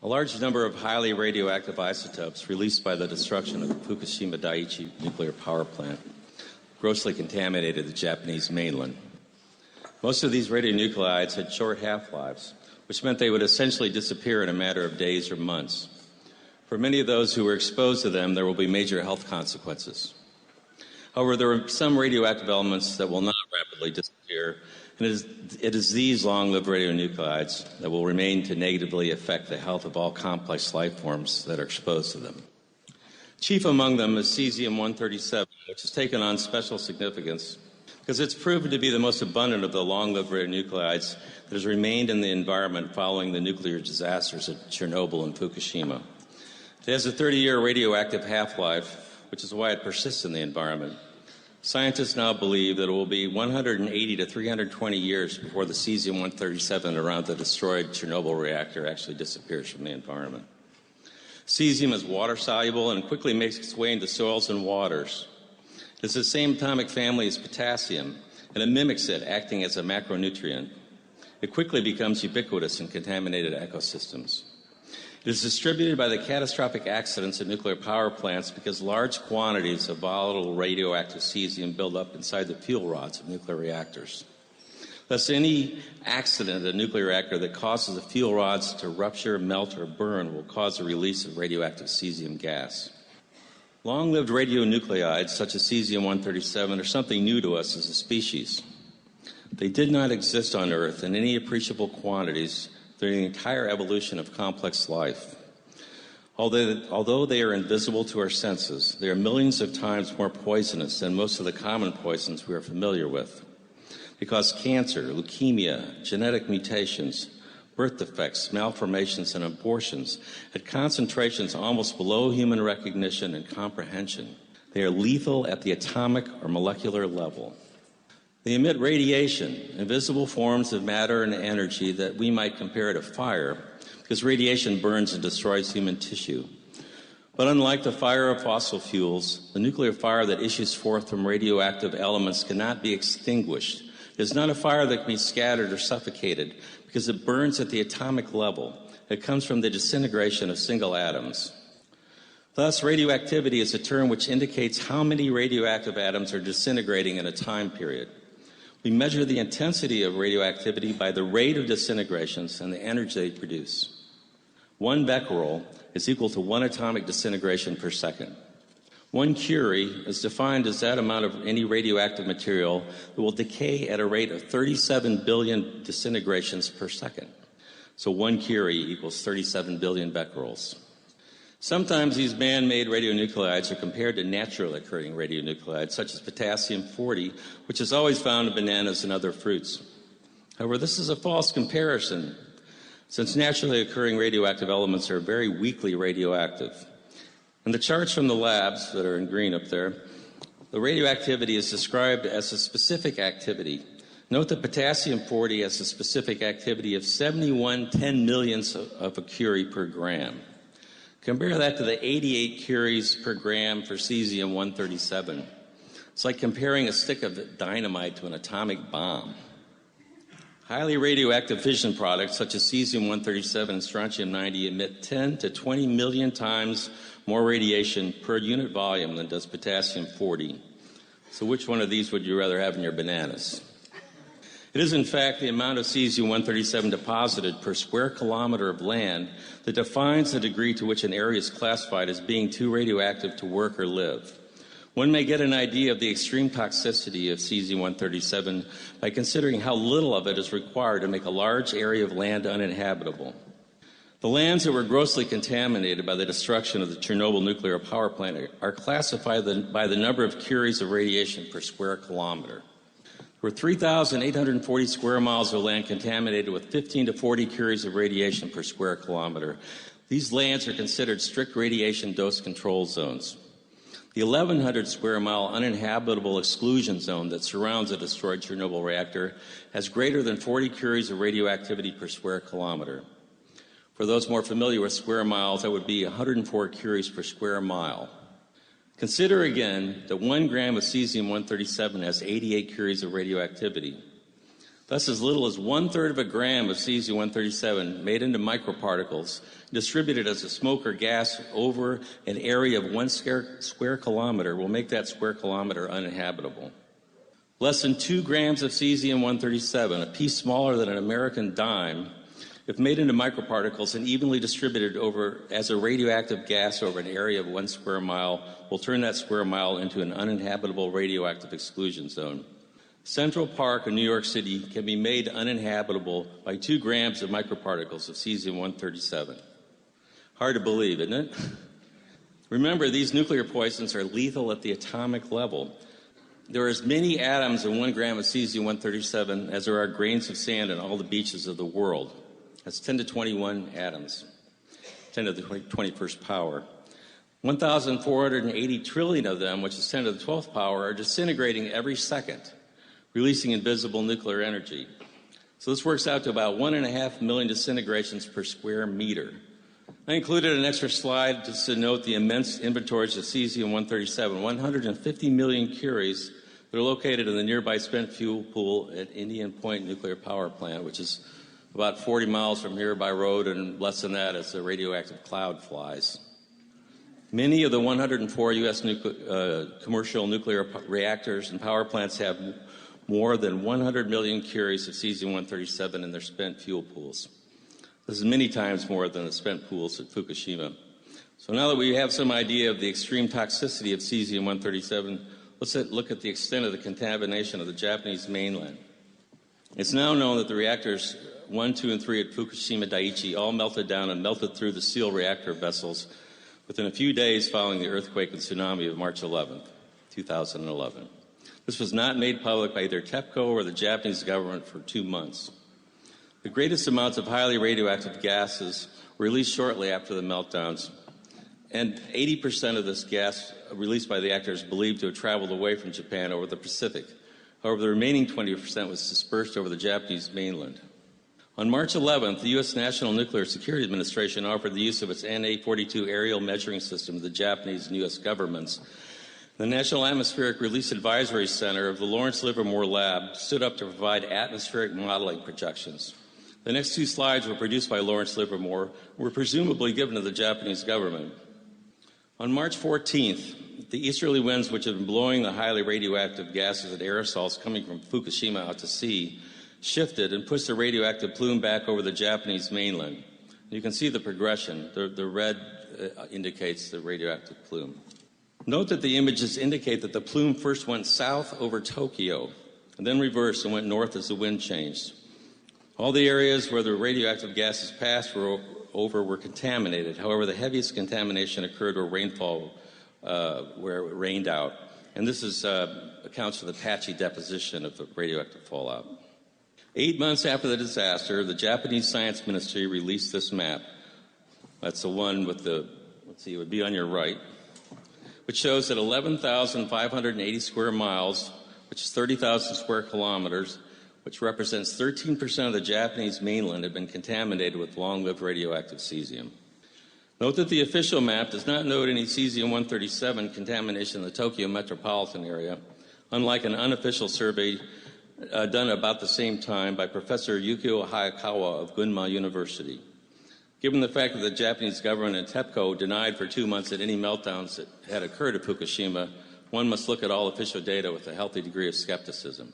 A large number of highly radioactive isotopes released by the destruction of the Fukushima Daiichi nuclear power plant grossly contaminated the Japanese mainland. Most of these radionuclides had short half-lives, which meant they would essentially disappear in a matter of days or months. For many of those who were exposed to them, there will be major health consequences. However, there are some radioactive elements that will not rapidly disappear, and it is these long-lived radionuclides that will remain to negatively affect the health of all complex life forms that are exposed to them. Chief among them is cesium-137, which has taken on special significance because it's proven to be the most abundant of the long-lived radionuclides that has remained in the environment following the nuclear disasters at Chernobyl and Fukushima. It has a 30-year radioactive half-life, which is why it persists in the environment. Scientists now believe that it will be 180 to 320 years before the cesium-137 around the destroyed Chernobyl reactor actually disappears from the environment. Cesium is water-soluble and quickly makes its way into soils and waters. It's the same atomic family as potassium, and it mimics it, acting as a macronutrient. It quickly becomes ubiquitous in contaminated ecosystems. It is distributed by the catastrophic accidents at nuclear power plants because large quantities of volatile radioactive cesium build up inside the fuel rods of nuclear reactors. Thus, any accident at a nuclear reactor that causes the fuel rods to rupture, melt, or burn will cause the release of radioactive cesium gas. Long-lived radionuclides, such as cesium-137, are something new to us as a species. They did not exist on Earth in any appreciable quantities during the entire evolution of complex life. Although they are invisible to our senses, they are millions of times more poisonous than most of the common poisons we are familiar with. They cause cancer, leukemia, genetic mutations, birth defects, malformations, and abortions at concentrations almost below human recognition and comprehension. They are lethal at the atomic or molecular level. They emit radiation, invisible forms of matter and energy that we might compare to fire, because radiation burns and destroys human tissue. But unlike the fire of fossil fuels, the nuclear fire that issues forth from radioactive elements cannot be extinguished. It is not a fire that can be scattered or suffocated, because it burns at the atomic level. It comes from the disintegration of single atoms. Thus, radioactivity is a term which indicates how many radioactive atoms are disintegrating in a time period. We measure the intensity of radioactivity by the rate of disintegrations and the energy they produce. 1 becquerel is equal to 1 atomic disintegration per second. 1 curie is defined as that amount of any radioactive material that will decay at a rate of 37 billion disintegrations per second. So 1 curie equals 37 billion becquerels. Sometimes these man-made radionuclides are compared to naturally occurring radionuclides, such as potassium-40, which is always found in bananas and other fruits. However, this is a false comparison, since naturally occurring radioactive elements are very weakly radioactive. In the charts from the labs that are in green up there, the radioactivity is described as a specific activity. Note that potassium-40 has a specific activity of 71 10-millionths of a curie per gram. Compare that to the 88 curies per gram for cesium-137. It's like comparing a stick of dynamite to an atomic bomb. Highly radioactive fission products such as cesium-137 and strontium-90 emit 10 to 20 million times more radiation per unit volume than does potassium-40. So which one of these would you rather have in your bananas? It is, in fact, the amount of cesium-137 deposited per square kilometer of land that defines the degree to which an area is classified as being too radioactive to work or live. One may get an idea of the extreme toxicity of cesium-137 by considering how little of it is required to make a large area of land uninhabitable. The lands that were grossly contaminated by the destruction of the Chernobyl nuclear power plant are classified by the number of curies of radiation per square kilometer. There were 3,840 square miles of land contaminated with 15 to 40 curies of radiation per square kilometer. These lands are considered strict radiation dose control zones. The 1,100 square mile uninhabitable exclusion zone that surrounds a destroyed Chernobyl reactor has greater than 40 curies of radioactivity per square kilometer. For those more familiar with square miles, that would be 104 curies per square mile. Consider again that 1 gram of cesium-137 has 88 curies of radioactivity. Thus, as little as 1/3 of a gram of cesium-137 made into microparticles, distributed as a smoke or gas over an area of 1 square kilometer will make that square kilometer uninhabitable. Less than 2 grams of cesium-137, a piece smaller than an American dime, if made into microparticles and evenly distributed over as a radioactive gas over an area of 1 square mile, will turn that square mile into an uninhabitable radioactive exclusion zone. Central Park in New York City can be made uninhabitable by 2 grams of microparticles of cesium-137. Hard to believe, isn't it? Remember, these nuclear poisons are lethal at the atomic level. There are as many atoms in 1 gram of cesium-137 as there are grains of sand on all the beaches of the world. That's 10 to 21 atoms, 10 to the 21st power. 1,480 trillion of them, which is 10 to the 12th power, are disintegrating every second, releasing invisible nuclear energy. So this works out to about 1.5 million disintegrations per square meter. I included an extra slide just to note the immense inventories of cesium-137, 150 million curies that are located in the nearby spent fuel pool at Indian Point Nuclear Power Plant, which is about 40 miles from here by road, and less than that as the radioactive cloud flies. Many of the 104 U.S. commercial nuclear reactors and power plants have more than 100 million curies of cesium-137 in their spent fuel pools. This is many times more than the spent pools at Fukushima. So now that we have some idea of the extreme toxicity of cesium-137, let's look at the extent of the contamination of the Japanese mainland. It's now known that the reactors 1, 2, and 3 at Fukushima Daiichi all melted down and melted through the sealed reactor vessels within a few days following the earthquake and tsunami of March 11, 2011. This was not made public by either TEPCO or the Japanese government for 2 months. The greatest amounts of highly radioactive gases were released shortly after the meltdowns, and 80% of this gas released by the reactor is believed to have traveled away from Japan over the Pacific. However, the remaining 20% was dispersed over the Japanese mainland. On March 11th, the U.S. National Nuclear Security Administration offered the use of its NA-42 aerial measuring system to the Japanese and U.S. governments. The National Atmospheric Release Advisory Center of the Lawrence Livermore Lab stood up to provide atmospheric modeling projections. The next 2 slides were produced by Lawrence Livermore and were presumably given to the Japanese government. On March 14th, the easterly winds which had been blowing the highly radioactive gases and aerosols coming from Fukushima out to sea shifted and pushed the radioactive plume back over the Japanese mainland. You can see the progression. The red indicates the radioactive plume. Note that the images indicate that the plume first went south over Tokyo and then reversed and went north as the wind changed. All the areas where the radioactive gases passed were contaminated. However, the heaviest contamination occurred where rainfall, where it rained out. And this accounts for the patchy deposition of the radioactive fallout. 8 months after the disaster, the Japanese Science Ministry released this map. That's the one with the, let's see, it would be on your right, which shows that 11,580 square miles, which is 30,000 square kilometers, which represents 13% of the Japanese mainland, had been contaminated with long-lived radioactive cesium. Note that the official map does not note any cesium-137 contamination in the Tokyo metropolitan area, unlike an unofficial survey done about the same time by Professor Yukio Hayakawa of Gunma University. Given the fact that the Japanese government and TEPCO denied for 2 months that any meltdowns that had occurred at Fukushima, one must look at all official data with a healthy degree of skepticism.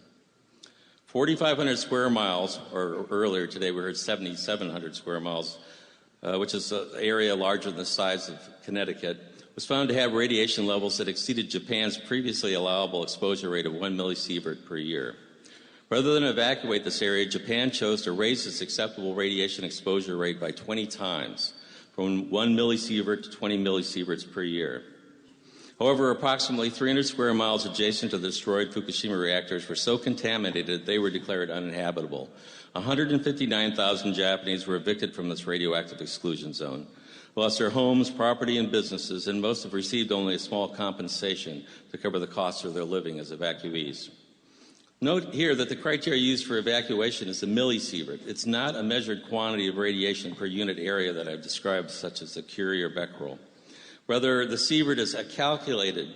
4,500 square miles, or earlier today we heard 7,700 square miles, which is an area larger than the size of Connecticut, was found to have radiation levels that exceeded Japan's previously allowable exposure rate of 1 millisievert per year. Rather than evacuate this area, Japan chose to raise its acceptable radiation exposure rate by 20 times, from 1 millisievert to 20 millisieverts per year. However, approximately 300 square miles adjacent to the destroyed Fukushima reactors were so contaminated they were declared uninhabitable. 159,000 Japanese were evicted from this radioactive exclusion zone, lost their homes, property, and businesses, and most have received only a small compensation to cover the costs of their living as evacuees. Note here that the criteria used for evacuation is the millisievert. It's not a measured quantity of radiation per unit area that I've described, such as the Curie or Becquerel. Rather, the sievert is a calculated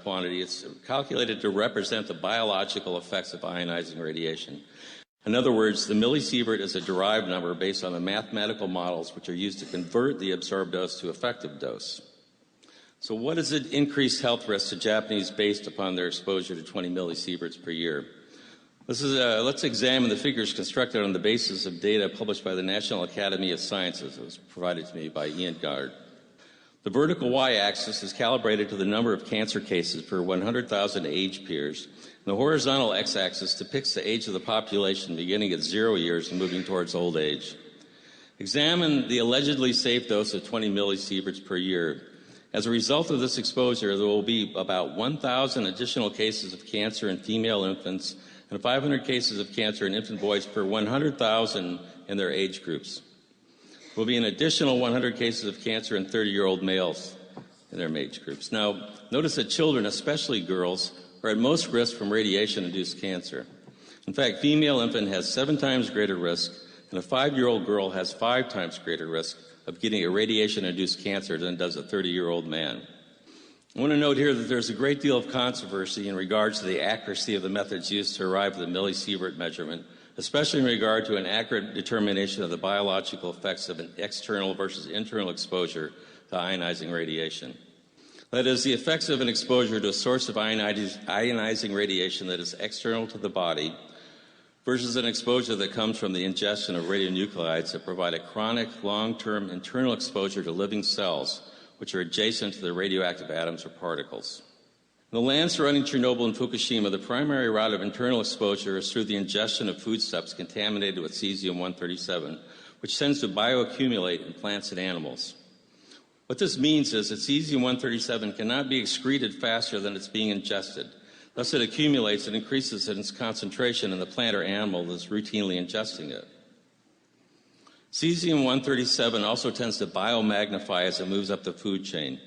quantity. It's calculated to represent the biological effects of ionizing radiation. In other words, the millisievert is a derived number based on the mathematical models which are used to convert the absorbed dose to effective dose. So what is the increased health risk to Japanese based upon their exposure to 20 millisieverts per year? Let's examine the figures constructed on the basis of data published by the National Academy of Sciences. It was provided to me by Ian Gard. The vertical y-axis is calibrated to the number of cancer cases per 100,000 age peers. The horizontal x-axis depicts the age of the population beginning at 0 years and moving towards old age. Examine the allegedly safe dose of 20 millisieverts per year. As a result of this exposure, there will be about 1,000 additional cases of cancer in female infants and 500 cases of cancer in infant boys per 100,000 in their age groups. There will be an additional 100 cases of cancer in 30-year-old males in their age groups. Now, notice that children, especially girls, are at most risk from radiation-induced cancer. In fact, female infant has 7 times greater risk, and a 5-year-old girl has 5 times greater risk of getting a radiation-induced cancer than does a 30-year-old man. I want to note here that there's a great deal of controversy in regards to the accuracy of the methods used to arrive at the millisievert measurement, especially in regard to an accurate determination of the biological effects of an external versus internal exposure to ionizing radiation. That is, the effects of an exposure to a source of ionizing radiation that is external to the body versus an exposure that comes from the ingestion of radionuclides that provide a chronic, long-term internal exposure to living cells, which are adjacent to the radioactive atoms or particles. In the land surrounding Chernobyl and Fukushima, the primary route of internal exposure is through the ingestion of foodstuffs contaminated with cesium-137, which tends to bioaccumulate in plants and animals. What this means is that cesium-137 cannot be excreted faster than it's being ingested. Thus, it accumulates and increases in its concentration in the plant or animal that is routinely ingesting it. Cesium-137 also tends to biomagnify as it moves up the food chain.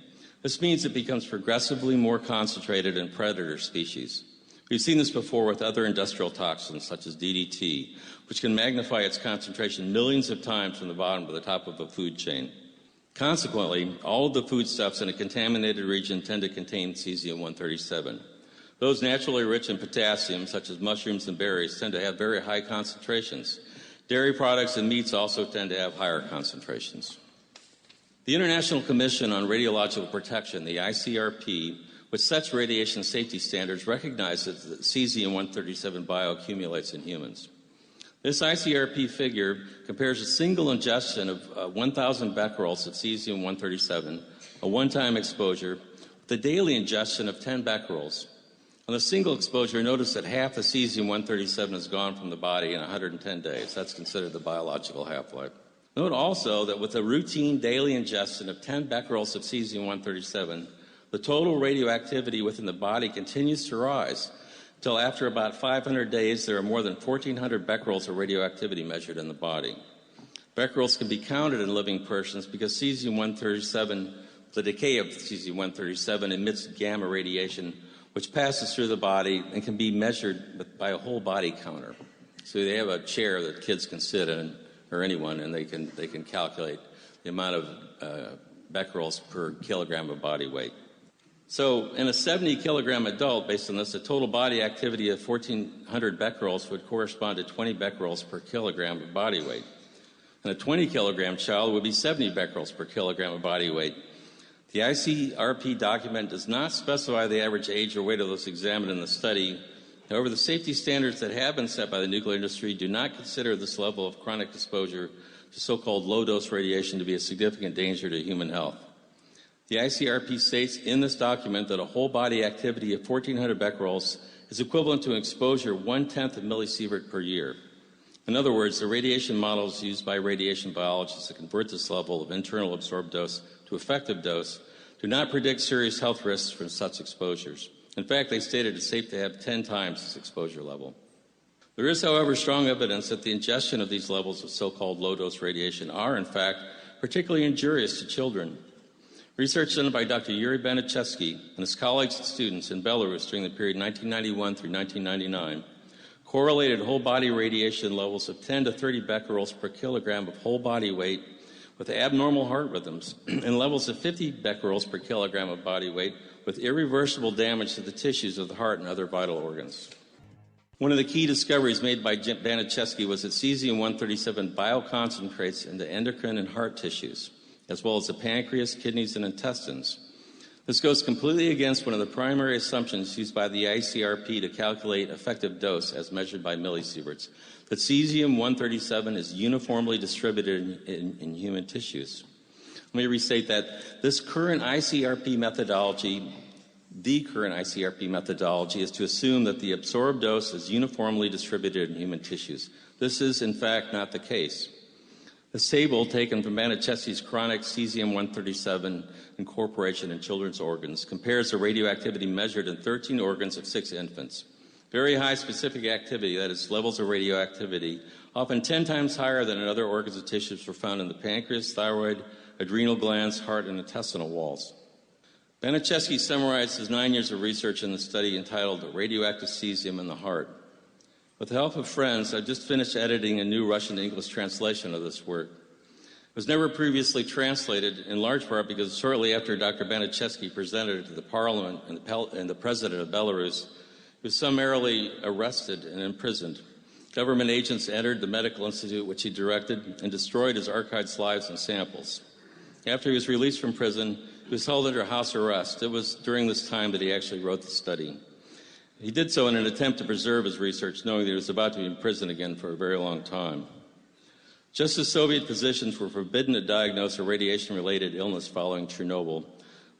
This means it becomes progressively more concentrated in predator species. We've seen this before with other industrial toxins, such as DDT, which can magnify its concentration millions of times from the bottom to the top of a food chain. Consequently, all of the foodstuffs in a contaminated region tend to contain cesium-137. Those naturally rich in potassium, such as mushrooms and berries, tend to have very high concentrations. Dairy products and meats also tend to have higher concentrations. The International Commission on Radiological Protection, the ICRP, which sets radiation safety standards, recognizes that cesium-137 bioaccumulates in humans. This ICRP figure compares a single ingestion of 1,000 becquerels of cesium-137, a one-time exposure, with a daily ingestion of 10 becquerels. On a single exposure, notice that half the cesium-137 is gone from the body in 110 days. That's considered the biological half-life. Note also that with a routine daily ingestion of 10 becquerels of cesium-137, the total radioactivity within the body continues to rise until after about 500 days there are more than 1,400 becquerels of radioactivity measured in the body. Becquerels can be counted in living persons because cesium-137, the decay of cesium-137 emits gamma radiation which passes through the body and can be measured by a whole body counter. So they have a chair that kids can sit in, or anyone, and they can calculate the amount of becquerels per kilogram of body weight. So in a 70-kilogram adult, based on this, the total body activity of 1,400 becquerels would correspond to 20 becquerels per kilogram of body weight. And a 20-kilogram child would be 70 becquerels per kilogram of body weight. The ICRP document does not specify the average age or weight of those examined in the study. However, the safety standards that have been set by the nuclear industry do not consider this level of chronic exposure to so-called low-dose radiation to be a significant danger to human health. The ICRP states in this document that a whole body activity of 1,400 becquerels is equivalent to an exposure 1/10 of millisievert per year. In other words, the radiation models used by radiation biologists to convert this level of internal absorbed dose to effective dose do not predict serious health risks from such exposures. In fact, they stated it's safe to have 10 times this exposure level. There is, however, strong evidence that the ingestion of these levels of so-called low-dose radiation are, in fact, particularly injurious to children. Research done by Dr. Yuri Baniszewski and his colleagues and students in Belarus during the period 1991 through 1999 correlated whole-body radiation levels of 10 to 30 becquerels per kilogram of whole body weight with abnormal heart rhythms and levels of 50 becquerels per kilogram of body weight with irreversible damage to the tissues of the heart and other vital organs. One of the key discoveries made by Baniszewski was that cesium-137 bioconcentrates into endocrine and heart tissues, as well as the pancreas, kidneys, and intestines. This goes completely against one of the primary assumptions used by the ICRP to calculate effective dose as measured by millisieverts, that cesium-137 is uniformly distributed in human tissues. Let me restate that the current ICRP methodology is to assume that the absorbed dose is uniformly distributed in human tissues. This is, in fact, not the case. This table, taken from Baniszewski's chronic cesium-137 incorporation in children's organs, compares the radioactivity measured in 13 organs of 6 infants. Very high specific activity, that is, levels of radioactivity, often 10 times higher than in other organs and tissues, were found in the pancreas, thyroid, adrenal glands, heart, and intestinal walls. Baniszewski summarized his 9 years of research in the study entitled Radioactive Cesium in the Heart. With the help of friends, I've just finished editing a new Russian-English translation of this work. It was never previously translated, in large part because shortly after Dr. Baniszewski presented it to the parliament and the president of Belarus, he was summarily arrested and imprisoned. Government agents entered the medical institute which he directed and destroyed his archived slides and samples. After he was released from prison, he was held under house arrest. It was during this time that he actually wrote the study. He did so in an attempt to preserve his research, knowing that he was about to be in prison again for a very long time. Just as Soviet physicians were forbidden to diagnose a radiation-related illness following Chernobyl,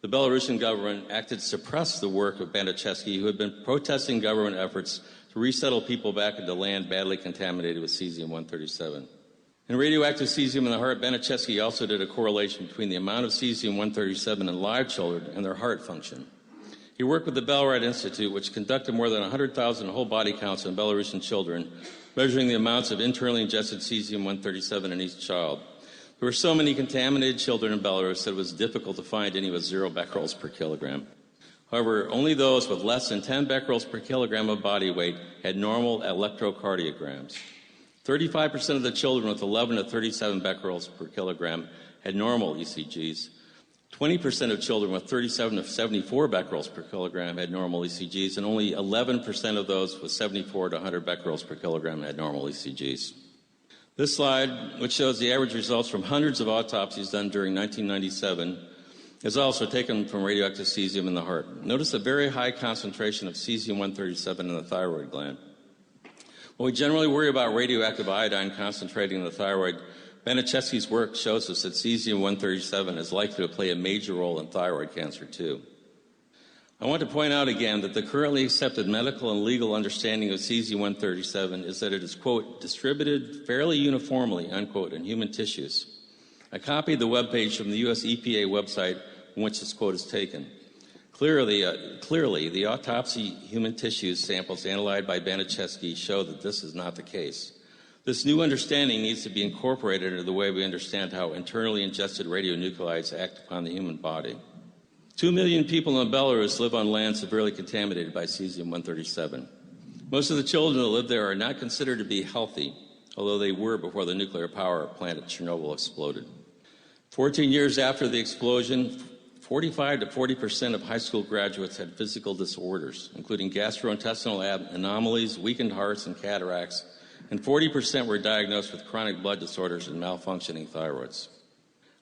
the Belarusian government acted to suppress the work of Baniszewski, who had been protesting government efforts to resettle people back into land badly contaminated with cesium-137. In radioactive cesium in the heart, Baniszewski also did a correlation between the amount of cesium-137 in live children and their heart function. He worked with the Belgrade Institute, which conducted more than 100,000 whole body counts on Belarusian children, measuring the amounts of internally ingested cesium-137 in each child. There were so many contaminated children in Belarus that it was difficult to find any with 0 becquerels per kilogram. However, only those with less than 10 becquerels per kilogram of body weight had normal electrocardiograms. 35% of the children with 11 to 37 becquerels per kilogram had normal ECGs. 20% of children with 37 to 74 becquerels per kilogram had normal ECGs, and only 11% of those with 74 to 100 becquerels per kilogram had normal ECGs. This slide, which shows the average results from hundreds of autopsies done during 1997, is also taken from radioactive cesium in the heart. Notice a very high concentration of cesium-137 in the thyroid gland. While we generally worry about radioactive iodine concentrating in the thyroid, Baniszewski's work shows us that cesium-137 is likely to play a major role in thyroid cancer, too. I want to point out again that the currently accepted medical and legal understanding of cesium-137 is that it is, quote, distributed fairly uniformly, unquote, in human tissues. I copied the webpage from the U.S. EPA website from which this quote is taken. Clearly, the autopsy human tissues samples analyzed by Baniszewski show that this is not the case. This new understanding needs to be incorporated into the way we understand how internally ingested radionuclides act upon the human body. 2 million people in Belarus live on land severely contaminated by cesium-137. Most of the children that live there are not considered to be healthy, although they were before the nuclear power plant at Chernobyl exploded. 14 years after the explosion, 45 to 40% of high school graduates had physical disorders, including gastrointestinal anomalies, weakened hearts, and cataracts, and 40% were diagnosed with chronic blood disorders and malfunctioning thyroids.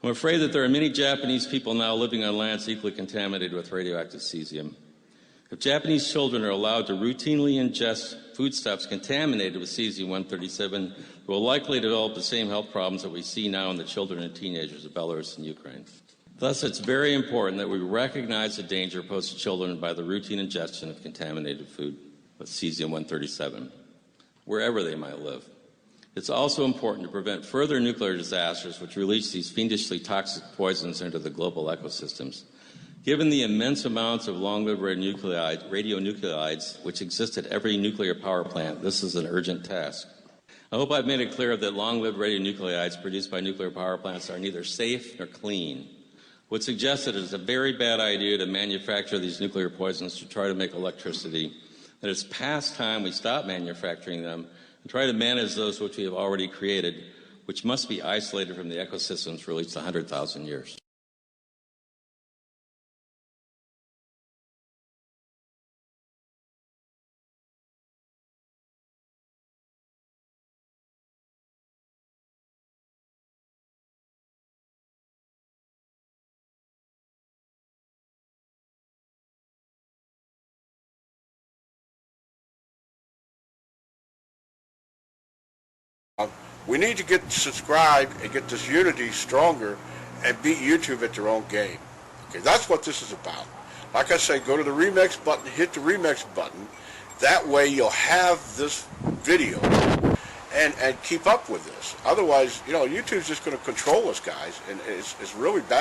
I'm afraid that there are many Japanese people now living on lands equally contaminated with radioactive cesium. If Japanese children are allowed to routinely ingest foodstuffs contaminated with cesium-137, they will likely develop the same health problems that we see now in the children and teenagers of Belarus and Ukraine. Thus, it's very important that we recognize the danger posed to children by the routine ingestion of contaminated food with cesium-137, wherever they might live. It's also important to prevent further nuclear disasters which release these fiendishly toxic poisons into the global ecosystems. Given the immense amounts of long-lived radionuclides which exist at every nuclear power plant, this is an urgent task. I hope I've made it clear that long-lived radionuclides produced by nuclear power plants are neither safe nor clean. Would suggest that it's a very bad idea to manufacture these nuclear poisons to try to make electricity, that it's past time we stop manufacturing them and try to manage those which we have already created, which must be isolated from the ecosystems for at least 100,000 years. We need to get subscribed and get this unity stronger and beat YouTube at their own game. Okay, that's what this is about. Like I say, go to the remix button, hit the remix button. That way you'll have this video and keep up with this. Otherwise, YouTube's just going to control us, guys, and it's really bad.